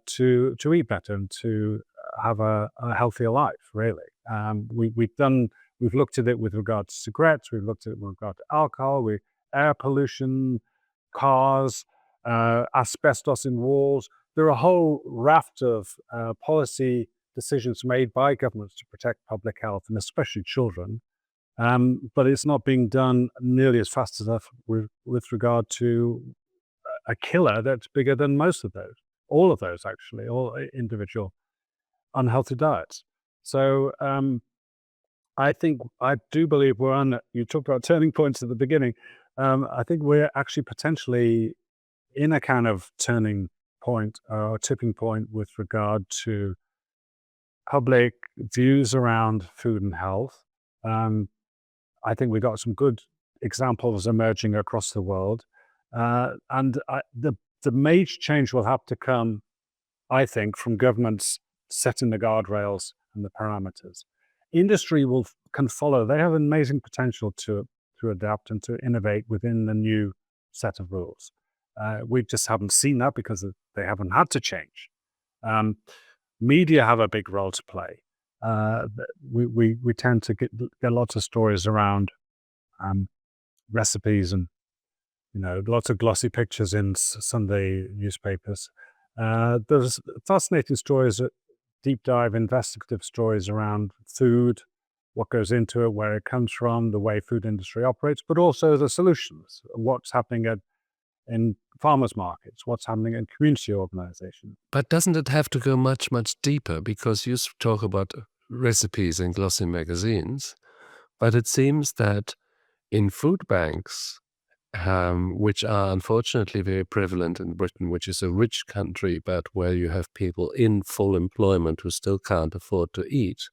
to eat better and to have a healthier life, really. We've looked at it with regard to cigarettes, we've looked at it with regard to alcohol, air pollution, cars, asbestos in walls. There are a whole raft of policy decisions made by governments to protect public health, and especially children. But it's not being done nearly as fast enough with regard to a killer that's bigger than most of those. All of those, actually, all individual unhealthy diets. So I do believe you talked about turning points at the beginning. I think we're actually potentially in a kind of turning point or tipping point with regard to public views around food and health. I think we've got some good examples emerging across the world. And the major change will have to come, I think, from governments setting the guardrails and the parameters. Industry can follow. They have amazing potential to adapt and to innovate within the new set of rules. We just haven't seen that because they haven't had to change. Media have a big role to play. We tend to get lots of stories around recipes and lots of glossy pictures in Sunday newspapers. There's fascinating stories, deep dive investigative stories around food, what goes into it, where it comes from, the way food industry operates, but also the solutions, what's happening in farmers markets, what's happening in community organizations. But doesn't it have to go much, much deeper? Because you talk about recipes in glossy magazines, but it seems that in food banks, which are unfortunately very prevalent in Britain, which is a rich country, but where you have people in full employment who still can't afford to eat.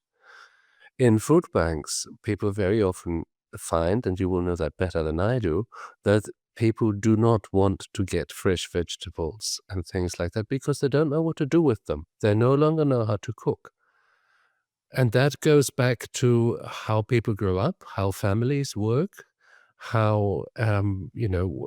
In food banks, people very often find, and you will know that better than I do, that people do not want to get fresh vegetables and things like that because they don't know what to do with them. They no longer know how to cook. And that goes back to how people grow up, how families work, how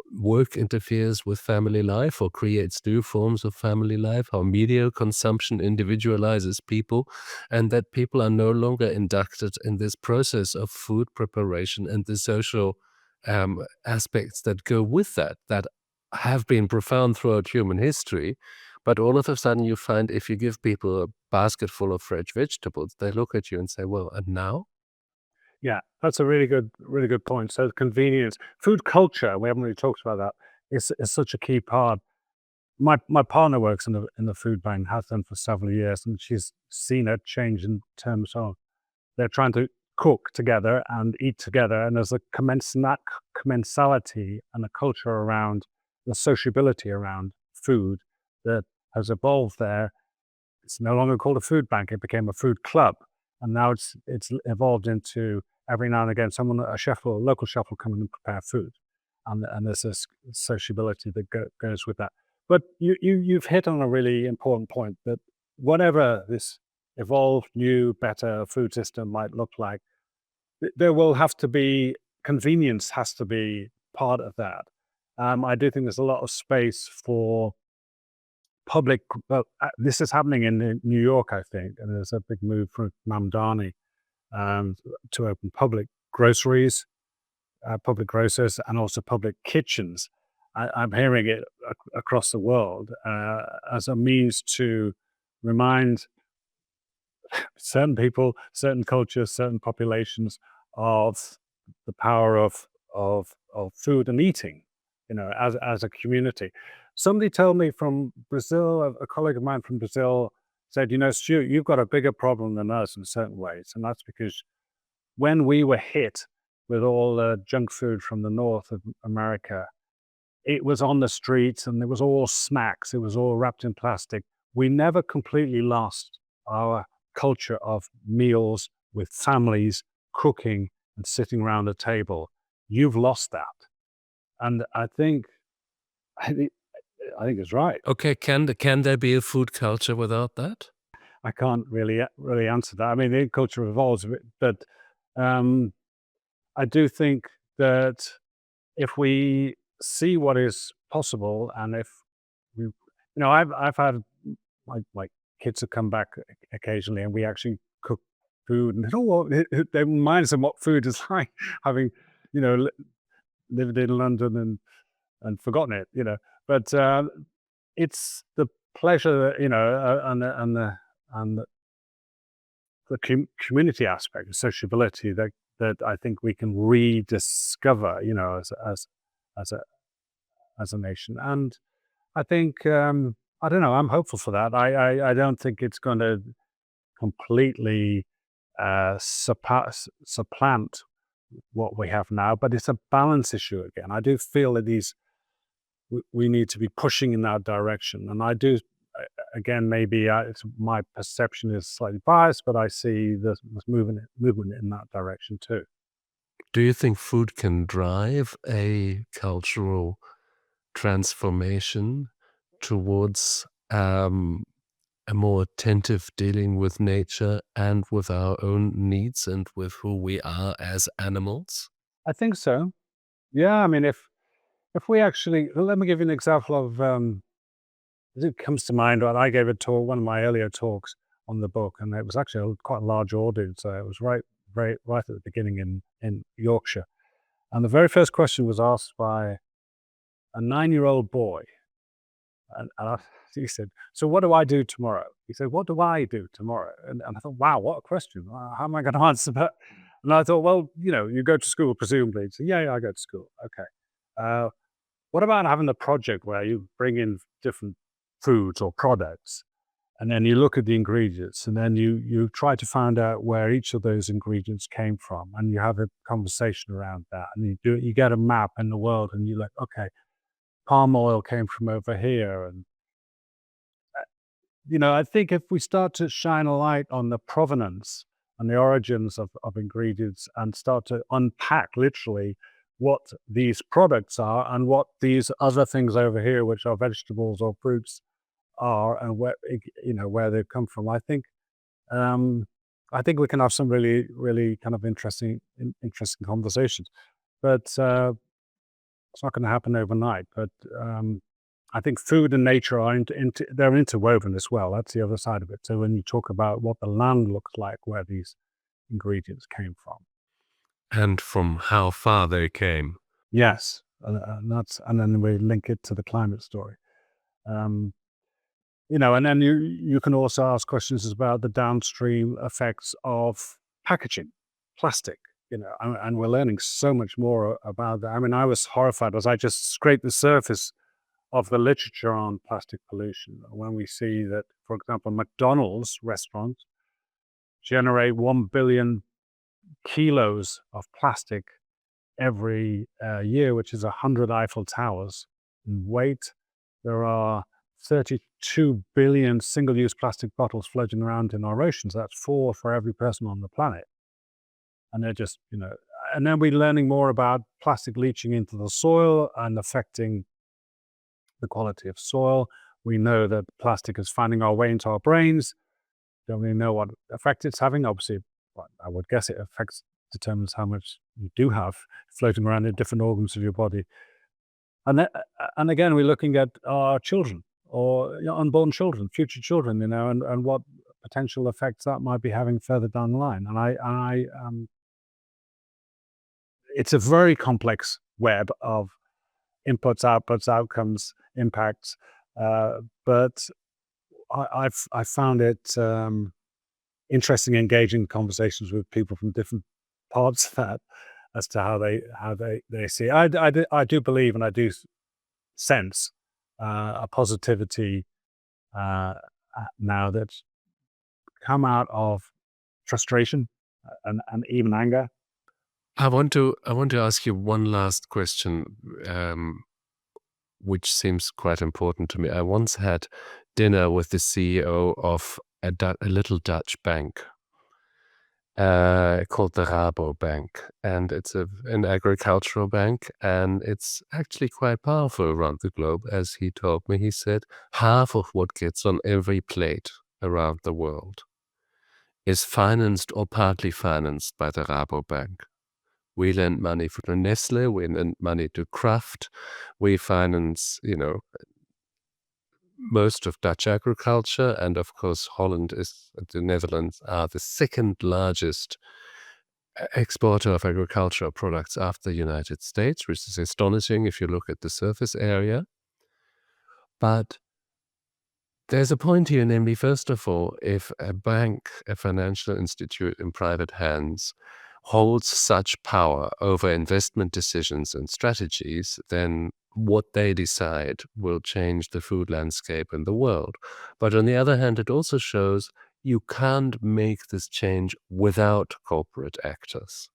work interferes with family life or creates new forms of family life, how media consumption individualizes people, and that people are no longer inducted in this process of food preparation and the social aspects that go with that have been profound throughout human history. But all of a sudden you find if you give people a basket full of fresh vegetables, they look at you and say, well, and now? Yeah, that's a really good point. So convenience, food culture, we haven't really talked about that, is such a key part. My partner works in the food bank, has done for several years, and she's seen a change in terms of they're trying to cook together and eat together, and there's a commensality and a culture around the sociability around food that has evolved there. It's no longer called a food bank; it became a food club, and now it's evolved into every now and again a chef or a local chef will come in and prepare food, and there's this sociability that goes with that. But you've hit on a really important point that whatever this evolved, new, better food system might look like, there will have to be convenience has to be part of that. I do think there's a lot of space for public. Well, this is happening in New York, I think, and there's a big move from Mamdani to open public grocers, and also public kitchens. I'm hearing it across the world as a means to remind certain people, certain cultures, certain populations of the power of food and eating, as a community. Somebody told me from Brazil, a colleague of mine from Brazil said, Stuart, you've got a bigger problem than us in certain ways. And that's because when we were hit with all the junk food from the north of America, it was on the streets and it was all snacks. It was all wrapped in plastic. We never completely lost our culture of meals with families, cooking and sitting around a table. You've lost that. And I think it's right. Okay, can there be a food culture without that? I can't really answer that. I mean, the culture evolves, but I do think that if we see what is possible, and if we, I've had my kids have come back occasionally, and we actually cook food, and they reminds them what food is like, having lived in London and forgotten it, But it's the pleasure, and the community aspect, the sociability that I think we can rediscover, as a nation. And I think I don't know. I'm hopeful for that. I don't think it's going to completely supplant what we have now, but it's a balance issue again. I do feel that we need to be pushing in that direction, and I do. Again, maybe my perception is slightly biased, but I see this movement in that direction too. Do you think food can drive a cultural transformation towards a more attentive dealing with nature and with our own needs and with who we are as animals? I think so. Yeah, I mean, if we actually, let me give you an example of it comes to mind. When I gave a talk, one of my earlier talks on the book, and it was actually quite a large audience. So it was right at the beginning in Yorkshire, and the very first question was asked by a 9-year-old boy. He said, "So what do I do tomorrow?" He said, "What do I do tomorrow?" And I thought, wow, what a question. How am I going to answer that? And I thought, well, you go to school, presumably. He said, yeah, I go to school. Okay. Uh, what about having a project where you bring in different foods or products, and then you look at the ingredients, and then you try to find out where each of those ingredients came from, and you have a conversation around that, and you get a map in the world, and you're like, okay, palm oil came from over here, and I think if we start to shine a light on the provenance and the origins of ingredients and start to unpack literally what these products are and what these other things over here, which are vegetables or fruits, are, and where they've come from, um, I think we can have some really, really kind of interesting conversations. But it's not going to happen overnight. But I think food and nature are they're interwoven as well. That's the other side of it. So when you talk about what the land looks like, where these ingredients came from, And from how far they came. yes, and then we link it to the climate story. Um, and then you can also ask questions about the downstream effects of packaging, plastic. And we're learning so much more about that. I mean, I was horrified as I just scraped the surface of the literature on plastic pollution when we see that, for example, McDonald's restaurants generate 1 billion kilos of plastic every year, which is 100 Eiffel Towers in weight. There are 32 billion single-use plastic bottles floating around in our oceans. That's 4 for every person on the planet. And they're just, and then we're learning more about plastic leaching into the soil and affecting the quality of soil. We know that plastic is finding our way into our brains. Don't really know what effect it's having. Obviously, I would guess it determines how much you do have floating around in different organs of your body. And again, we're looking at our children or unborn children, future children, and what potential effects that might be having further down the line. It's a very complex web of inputs, outputs, outcomes, impacts. But I found it interesting, engaging conversations with people from different parts of that as to how they see it. I do believe, and I do sense a positivity now that's come out of frustration and even anger. I want to ask you one last question, which seems quite important to me. I once had dinner with the CEO of a little Dutch bank called the Rabobank, and it's an agricultural bank, and it's actually quite powerful around the globe. As he told me, he said half of what gets on every plate around the world is financed or partly financed by the Rabobank. We lend money to Nestle, we lend money to Kraft, we finance, most of Dutch agriculture, and of course the Netherlands are the second largest exporter of agricultural products after the United States, which is astonishing if you look at the surface area. But there's a point here, namely, first of all, if a bank, a financial institute in private hands, holds such power over investment decisions and strategies, then what they decide will change the food landscape in the world. But on the other hand, it also shows you can't make this change without corporate actors.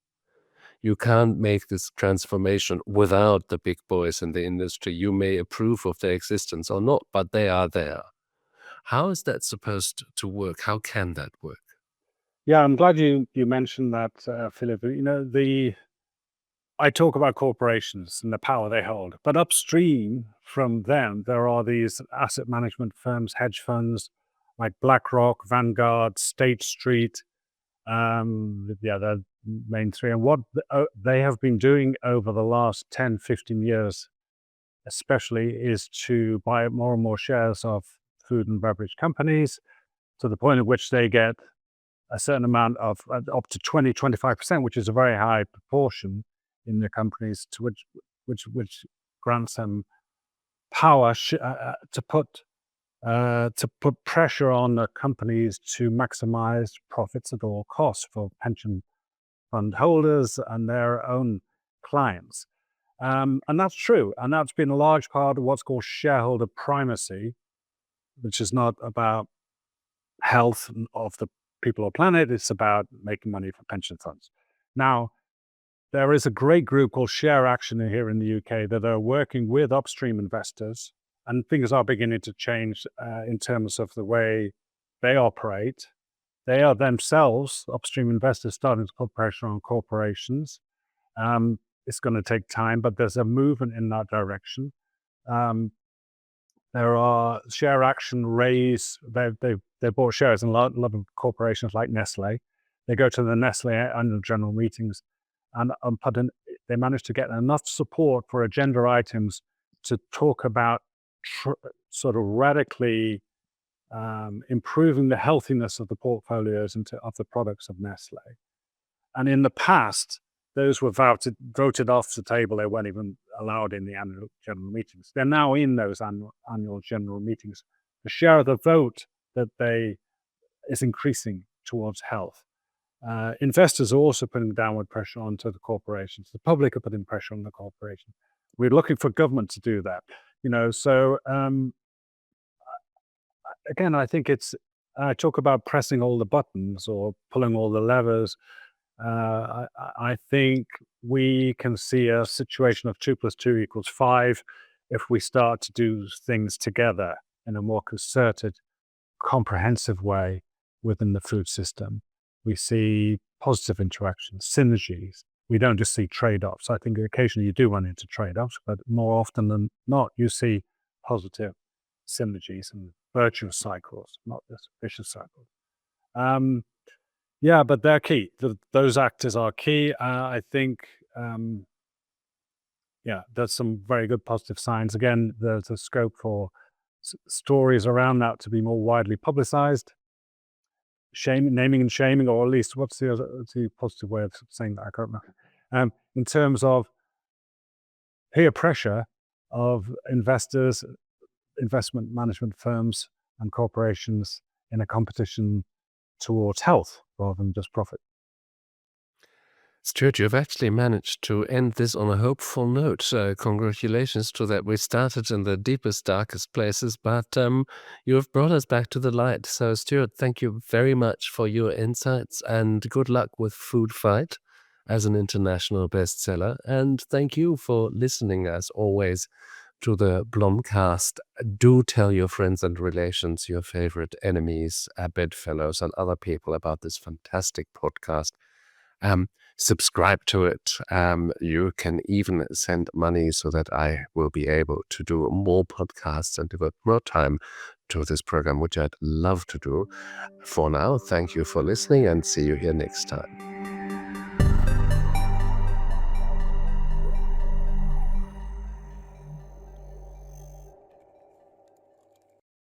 You can't make this transformation without the big boys in the industry. You may approve of their existence or not, but they are there. How is that supposed to work? How can that work? Yeah, I'm glad you mentioned that, Philip. I talk about corporations and the power they hold, but upstream from them, there are these asset management firms, hedge funds like BlackRock, Vanguard, State Street. Yeah, the main three. And what they have been doing over the last 10, 15 years, especially, is to buy more and more shares of food and beverage companies to the point at which they get a certain amount of up to 20, 25%, which is a very high proportion in the companies, to which grants them power to put pressure on the companies to maximize profits at all costs for pension fund holders and their own clients. And that's true. And that's been a large part of what's called shareholder primacy, which is not about health of the people or planet. It's about making money for pension funds. Now, there is a great group called Share Action here in the UK that are working with upstream investors, and things are beginning to change in terms of the way they operate. They are themselves, upstream investors, starting to put pressure on corporations. It's going to take time, but there's a movement in that direction. There are Share Action they bought shares in a lot of corporations like Nestle. They go to the Nestle annual general meetings and they managed to get enough support for agenda items to talk about sort of radically improving the healthiness of the portfolios of the products of Nestle. And in the past, those were voted off the table. They weren't even allowed in the annual general meetings. They're now in those annual general meetings. The share of the vote is increasing towards health. Investors are also putting downward pressure onto the corporations. The public are putting pressure on the corporation. We're looking for government to do that. So again, I think I talk about pressing all the buttons or pulling all the levers. I think we can see a situation of 2 + 2 = 5 if we start to do things together in a more concerted, comprehensive way within the food system. We see positive interactions, synergies. We don't just see trade-offs. I think occasionally you do run into trade-offs, but more often than not, you see positive synergies and virtuous cycles, not just vicious cycles. Yeah, but they're key. Those actors are key. I think, there's some very good positive signs. Again, there's a scope for stories around that to be more widely publicized. Naming and shaming, or at least what's the positive way of saying that? I can't remember. In terms of peer pressure of investors, investment management firms, and corporations in a competition towards health rather than just profit. Stuart, you've actually managed to end this on a hopeful note. Congratulations to that. We started in the deepest, darkest places, but you have brought us back to the light. So, Stuart, thank you very much for your insights and good luck with Food Fight as an international bestseller. And thank you for listening, as always, to the BlomCast. Do tell your friends and relations, your favorite enemies, bedfellows, and other people about this fantastic podcast. Subscribe to it. You can even send money so that I will be able to do more podcasts and devote more time to this program, which I'd love to do. For now, thank you for listening and see you here next time.